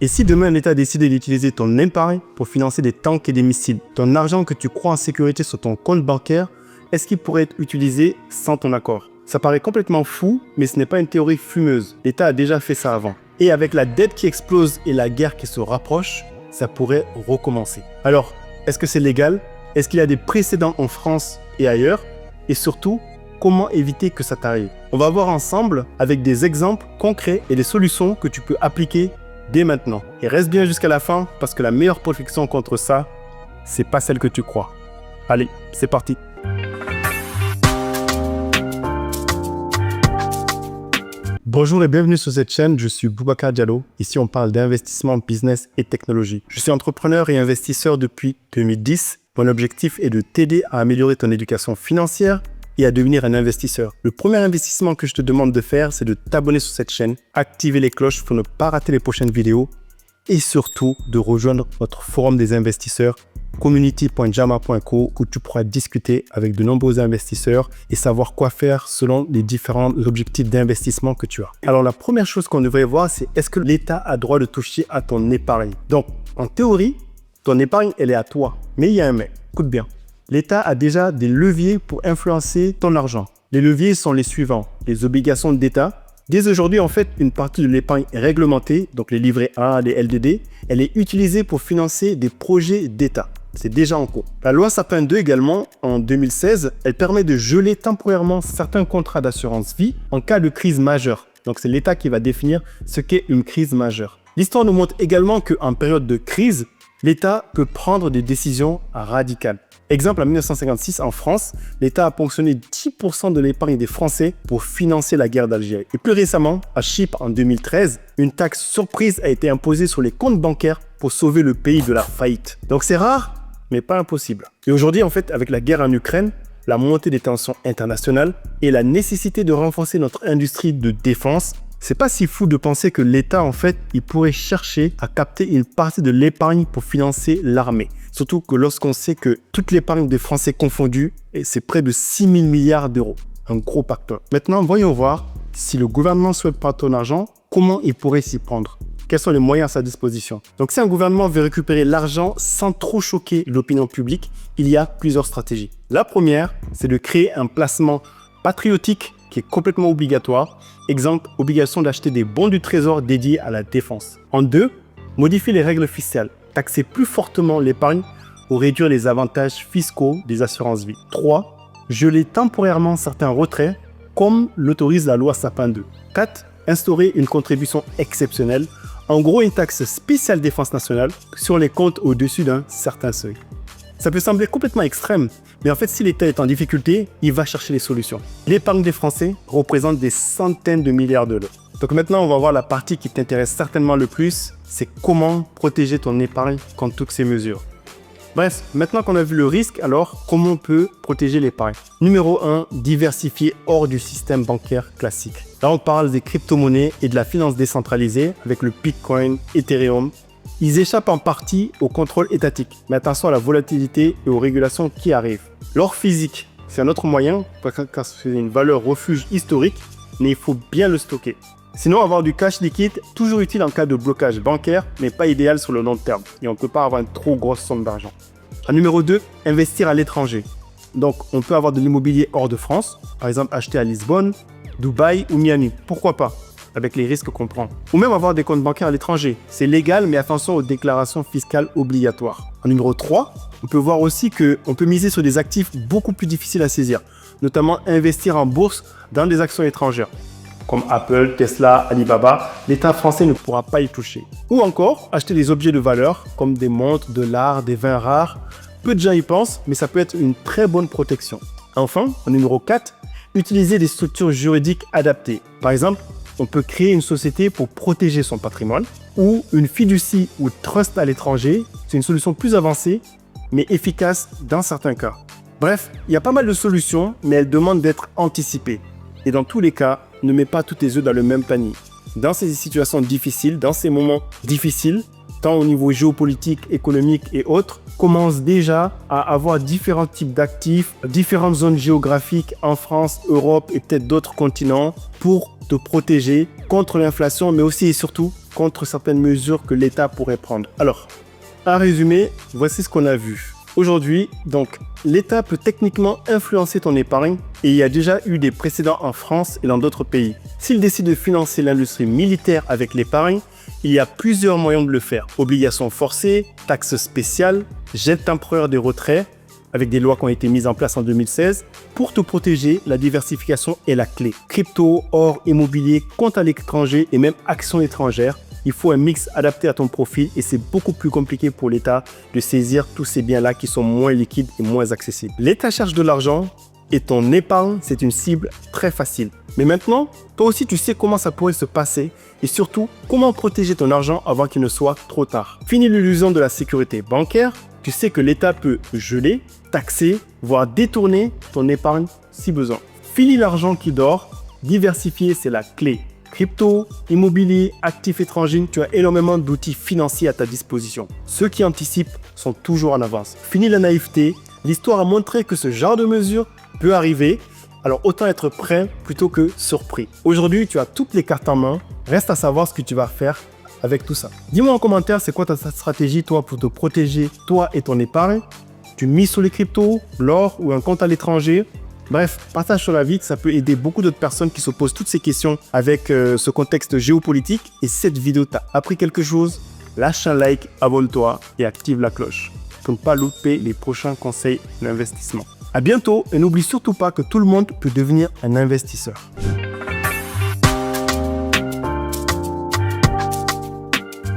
Et si demain l'État décide d'utiliser ton épargne pour financer des tanks et des missiles, ton argent que tu crois en sécurité sur ton compte bancaire, est-ce qu'il pourrait être utilisé sans ton accord? Ça paraît complètement fou, mais ce n'est pas une théorie fumeuse. L'État a déjà fait ça avant. Et avec la dette qui explose et la guerre qui se rapproche, ça pourrait recommencer. Alors, est-ce que c'est légal? Est-ce qu'il y a des précédents en France et ailleurs? Et surtout, comment éviter que ça t'arrive? On va voir ensemble avec des exemples concrets et des solutions que tu peux appliquer dès maintenant. Et reste bien jusqu'à la fin parce que la meilleure protection contre ça, c'est pas celle que tu crois. Allez, c'est parti. Bonjour et bienvenue sur cette chaîne, je suis Boubacar Diallo. Ici, on parle d'investissement, business et technologie. Je suis entrepreneur et investisseur depuis 2010. Mon objectif est de t'aider à améliorer ton éducation financière et à devenir un investisseur. Le premier investissement que je te demande de faire, c'est de t'abonner sur cette chaîne, activer les cloches pour ne pas rater les prochaines vidéos et surtout de rejoindre notre forum des investisseurs community.jama.co où tu pourras discuter avec de nombreux investisseurs et savoir quoi faire selon les différents objectifs d'investissement que tu as. Alors la première chose qu'on devrait voir, c'est est-ce que l'État a droit de toucher à ton épargne? Donc en théorie, ton épargne, elle est à toi. Mais il y a un mais, écoute bien. L'État a déjà des leviers pour influencer ton argent. Les leviers sont les suivants. Les obligations d'État. Dès aujourd'hui, en fait, une partie de l'épargne est réglementée, donc les livrets A, les LDD, elle est utilisée pour financer des projets d'État. C'est déjà en cours. La loi Sapin 2 également, en 2016, elle permet de geler temporairement certains contrats d'assurance vie en cas de crise majeure. Donc c'est l'État qui va définir ce qu'est une crise majeure. L'histoire nous montre également qu'en période de crise, l'État peut prendre des décisions radicales. Exemple, en 1956, en France, l'État a ponctionné 10% de l'épargne des Français pour financer la guerre d'Algérie. Et plus récemment, à Chypre, en 2013, une taxe surprise a été imposée sur les comptes bancaires pour sauver le pays de la faillite. Donc c'est rare, mais pas impossible. Et aujourd'hui, en fait, avec la guerre en Ukraine, la montée des tensions internationales et la nécessité de renforcer notre industrie de défense, c'est pas si fou de penser que l'État, en fait, il pourrait chercher à capter une partie de l'épargne pour financer l'armée. Surtout que lorsqu'on sait que toute l'épargne des Français confondue, c'est près de 6 000 milliards d'euros. Un gros pactole. Maintenant, voyons voir si le gouvernement souhaite prendre ton argent, comment il pourrait s'y prendre. Quels sont les moyens à sa disposition? Donc, si un gouvernement veut récupérer l'argent sans trop choquer l'opinion publique, il y a plusieurs stratégies. La première, c'est de créer un placement patriotique qui est complètement obligatoire. Exemple, obligation d'acheter des bons du trésor dédiés à la défense. En deux, modifier les règles fiscales, taxer plus fortement l'épargne ou réduire les avantages fiscaux des assurances vie. 3. Geler temporairement certains retraits, comme l'autorise la loi Sapin 2. 4. Instaurer une contribution exceptionnelle, en gros une taxe spéciale défense nationale sur les comptes au-dessus d'un certain seuil. Ça peut sembler complètement extrême, mais en fait, si l'État est en difficulté, il va chercher les solutions. L'épargne des Français représente des centaines de milliards d'euros. Donc maintenant, on va voir la partie qui t'intéresse certainement le plus, c'est comment protéger ton épargne contre toutes ces mesures. Bref, maintenant qu'on a vu le risque, alors comment on peut protéger l'épargne? Numéro 1, diversifier hors du système bancaire classique. Là, on parle des crypto-monnaies et de la finance décentralisée avec le Bitcoin, Ethereum. Ils échappent en partie au contrôle étatique, mais attention à la volatilité et aux régulations qui arrivent. L'or physique, c'est un autre moyen, car c'est une valeur refuge historique, mais il faut bien le stocker. Sinon, avoir du cash liquide, toujours utile en cas de blocage bancaire, mais pas idéal sur le long terme. Et on ne peut pas avoir une trop grosse somme d'argent. En numéro 2, investir à l'étranger. Donc, on peut avoir de l'immobilier hors de France, par exemple acheter à Lisbonne, Dubaï ou Miami. Pourquoi pas? Avec les risques qu'on prend. Ou même avoir des comptes bancaires à l'étranger. C'est légal, mais attention aux déclarations fiscales obligatoires. En numéro 3, on peut voir aussi qu'on peut miser sur des actifs beaucoup plus difficiles à saisir, notamment investir en bourse dans des actions étrangères, comme Apple, Tesla, Alibaba. L'État français ne pourra pas y toucher. Ou encore, acheter des objets de valeur, comme des montres, de l'art, des vins rares. Peu de gens y pensent, mais ça peut être une très bonne protection. Enfin, en numéro 4, utiliser des structures juridiques adaptées. Par exemple, on peut créer une société pour protéger son patrimoine ou une fiducie ou trust à l'étranger. C'est une solution plus avancée, mais efficace dans certains cas. Bref, il y a pas mal de solutions, mais elles demandent d'être anticipées. Et dans tous les cas, ne mets pas tous tes œufs dans le même panier. Dans ces situations difficiles, dans ces moments difficiles, tant au niveau géopolitique, économique et autres, commence déjà à avoir différents types d'actifs, différentes zones géographiques en France, Europe et peut-être d'autres continents pour te protéger contre l'inflation, mais aussi et surtout contre certaines mesures que l'État pourrait prendre. Alors, en résumé, voici ce qu'on a vu. Aujourd'hui, donc, l'État peut techniquement influencer ton épargne et il y a déjà eu des précédents en France et dans d'autres pays. S'il décide de financer l'industrie militaire avec l'épargne, il y a plusieurs moyens de le faire. Obligations forcées, taxes spéciales, gel temporaire des retraits, avec des lois qui ont été mises en place en 2016. Pour te protéger, la diversification est la clé. Crypto, or, immobilier, compte à l'étranger et même actions étrangères. Il faut un mix adapté à ton profil et c'est beaucoup plus compliqué pour l'État de saisir tous ces biens-là qui sont moins liquides et moins accessibles. L'État cherche de l'argent et ton épargne, c'est une cible très facile. Mais maintenant, toi aussi, tu sais comment ça pourrait se passer et surtout, comment protéger ton argent avant qu'il ne soit trop tard. Fini l'illusion de la sécurité bancaire. Tu sais que l'État peut geler, taxer, voire détourner ton épargne si besoin. Fini l'argent qui dort. Diversifier, c'est la clé. Crypto, immobilier, actifs étrangers, tu as énormément d'outils financiers à ta disposition. Ceux qui anticipent sont toujours en avance. Fini la naïveté. L'histoire a montré que ce genre de mesure peut arriver. Alors autant être prêt plutôt que surpris. Aujourd'hui, tu as toutes les cartes en main. Reste à savoir ce que tu vas faire avec tout ça. Dis-moi en commentaire, c'est quoi ta stratégie, toi, pour te protéger, toi et ton épargne. Tu mises sur les cryptos, l'or ou un compte à l'étranger. Bref, partage sur la vie, ça peut aider beaucoup d'autres personnes qui se posent toutes ces questions avec ce contexte géopolitique. Et si cette vidéo t'a appris quelque chose, lâche un like, abonne-toi et active la cloche pour ne pas louper les prochains conseils d'investissement. À bientôt et n'oublie surtout pas que tout le monde peut devenir un investisseur.